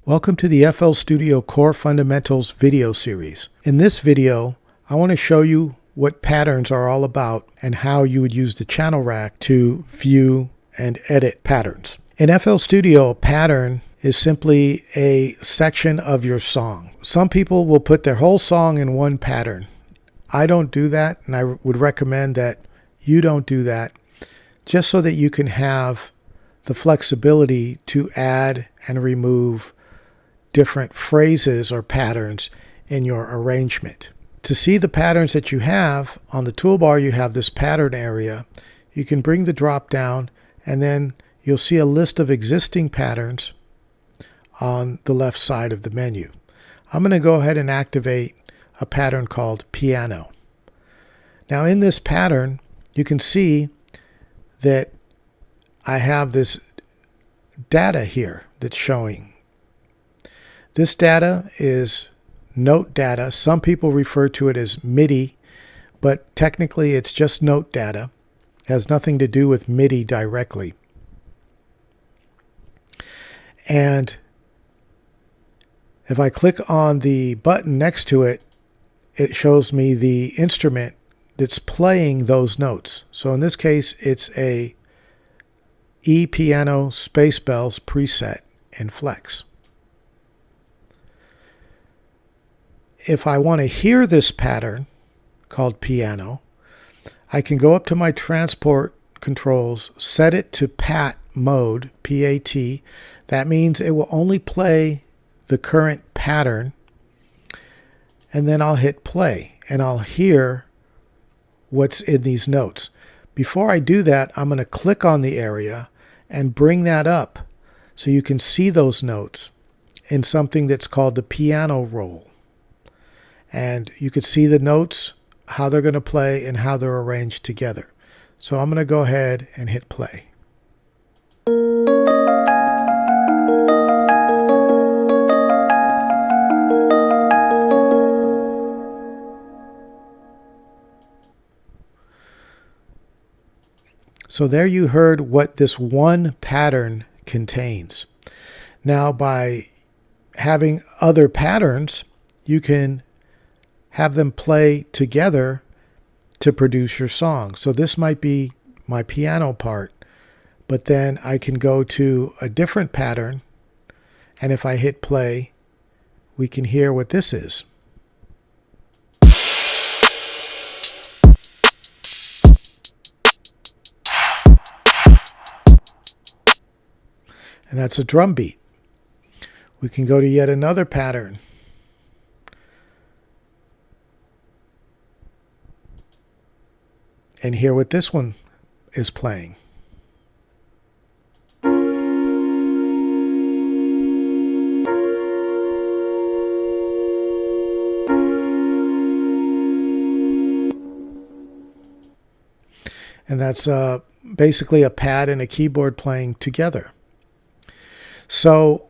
Welcome to the FL Studio Core Fundamentals video series. In this video, I want to show you what patterns are all about and how you would use the channel rack to view and edit patterns. In FL Studio, a pattern is simply a section of your song. Some people will put their whole song in one pattern. I don't do that, and I would recommend that you don't do that, just so that you can have the flexibility to add and remove different phrases or patterns in your arrangement. To see the patterns that you have, on the toolbar you have this pattern area. You can bring the drop down and then you'll see a list of existing patterns on the left side of the menu. I'm going to go ahead and activate a pattern called piano. Now in this pattern you can see that I have this data here that's showing. This data is note data. Some people refer to it as MIDI, but technically it's just note data. It has nothing to do with MIDI directly. And if I click on the button next to it, it shows me the instrument that's playing those notes. So in this case, it's a E piano space bells preset in Flex. If I want to hear this pattern called piano, I can go up to my transport controls, set it to PAT mode, P-A-T. That means it will only play the current pattern, and then I'll hit play and I'll hear what's in these notes. Before I do that, I'm going to click on the area and bring that up so you can see those notes in something that's called the piano roll. And you can see the notes, how they're going to play, and how they're arranged together. So I'm going to go ahead and hit play. So there you heard what this one pattern contains. Now by having other patterns, you can have them play together to produce your song. So this might be my piano part, but then I can go to a different pattern, and if I hit play, we can hear what this is. And that's a drum beat. We can go to yet another pattern. And hear what this one is playing. And that's basically a pad and a keyboard playing together. So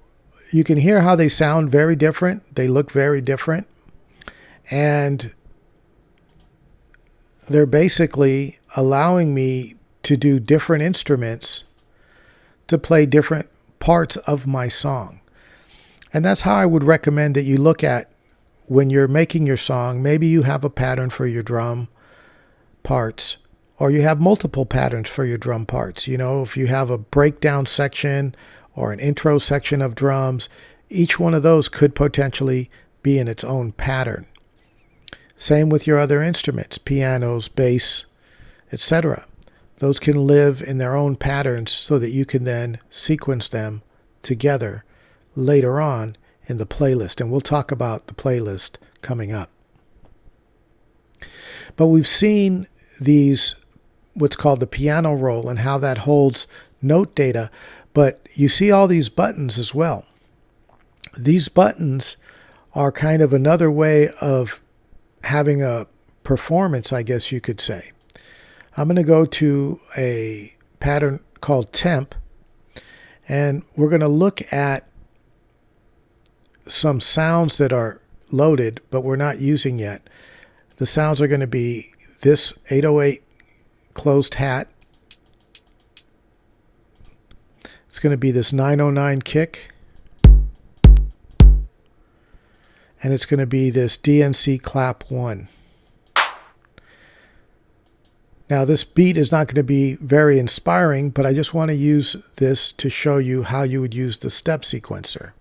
you can hear how they sound very different. They look very different. And they're basically allowing me to do different instruments to play different parts of my song. And that's how I would recommend that you look at when you're making your song. Maybe you have a pattern for your drum parts, or you have multiple patterns for your drum parts. You know, if you have a breakdown section or an intro section of drums, each one of those could potentially be in its own pattern. Same with your other instruments, pianos, bass, etc. Those can live in their own patterns so that you can then sequence them together later on in the playlist. And we'll talk about the playlist coming up. But we've seen these, what's called the piano roll, and how that holds note data. But you see all these buttons as well. These buttons are kind of another way of having a performance, I guess you could say. I'm going to go to a pattern called temp, and we're going to look at some sounds that are loaded but we're not using yet. The sounds are going to be this 808 closed hat. It's going to be this 909 kick. and it's going to be this DNC clap 1. Now this beat is not going to be very inspiring, but I just want to use this to show you how you would use the step sequencer.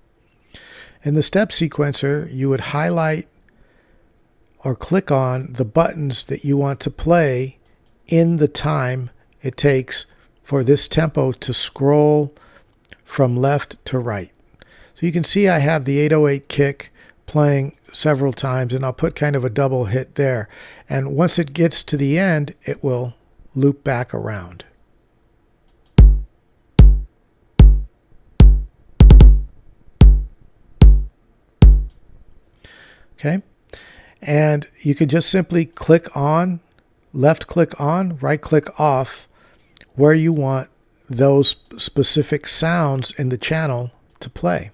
In the step sequencer, you would highlight or click on the buttons that you want to play in the time it takes for this tempo to scroll from left to right. So you can see I have the 808 kick playing several times, and I'll put kind of a double hit there. And once it gets to the end, it will loop back around. Okay, and you can just simply click on, left click on, right click off where you want those specific sounds in the channel to play.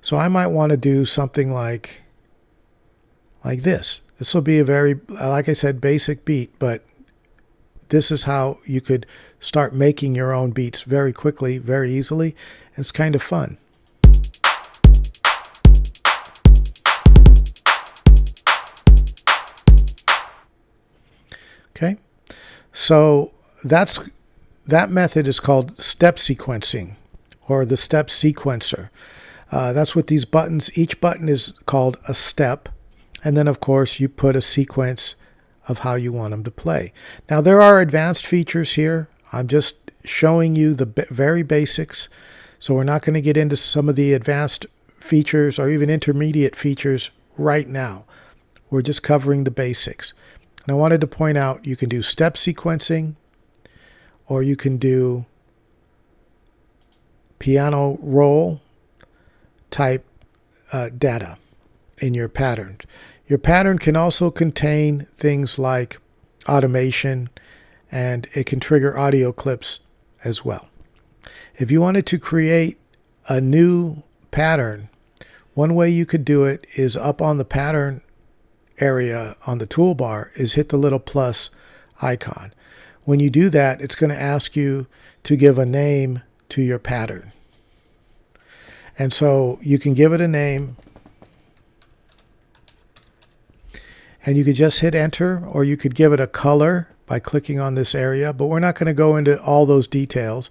So I might want to do something like this. This will be a very, like I said, basic beat, but this is how you could start making your own beats very quickly, very easily. It's kind of fun. Okay, so that method is called step sequencing, or the step sequencer. That's what these buttons, each button is called a step, and then of course you put a sequence of how you want them to play. Now there are advanced features here. I'm just showing you the very basics, so we're not going to get into some of the advanced features or even intermediate features right now. We're just covering the basics. And I wanted to point out you can do step sequencing, or you can do piano roll type data in your pattern. Your pattern can also contain things like automation, and it can trigger audio clips as well. If you wanted to create a new pattern, one way you could do it is up on the pattern area on the toolbar is hit the little plus icon. When you do that, it's going to ask you to give a name to your pattern. And so you can give it a name, and you could just hit enter, or you could give it a color by clicking on this area, but we're not going to go into all those details.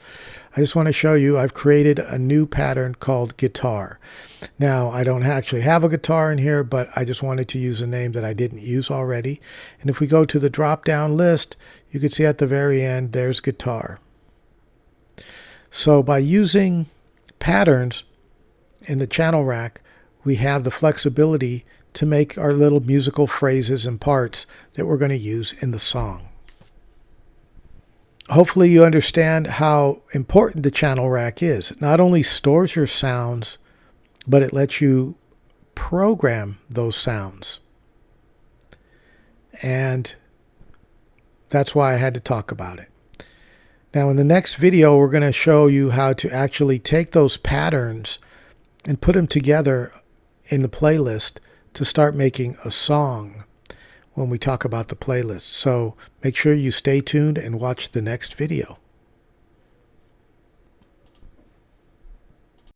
I just want to show you I've created a new pattern called guitar. Now I don't actually have a guitar in here, but I just wanted to use a name that I didn't use already. And if we go to the drop down list, you can see at the very end there's guitar. So by using patterns in the channel rack, we have the flexibility to make our little musical phrases and parts that we're going to use in the song. Hopefully you understand how important the channel rack is. It not only stores your sounds, but it lets you program those sounds. And that's why I had to talk about it. Now in the next video, we're going to show you how to actually take those patterns and put them together in the playlist to start making a song when we talk about the playlist. So make sure you stay tuned and watch the next video.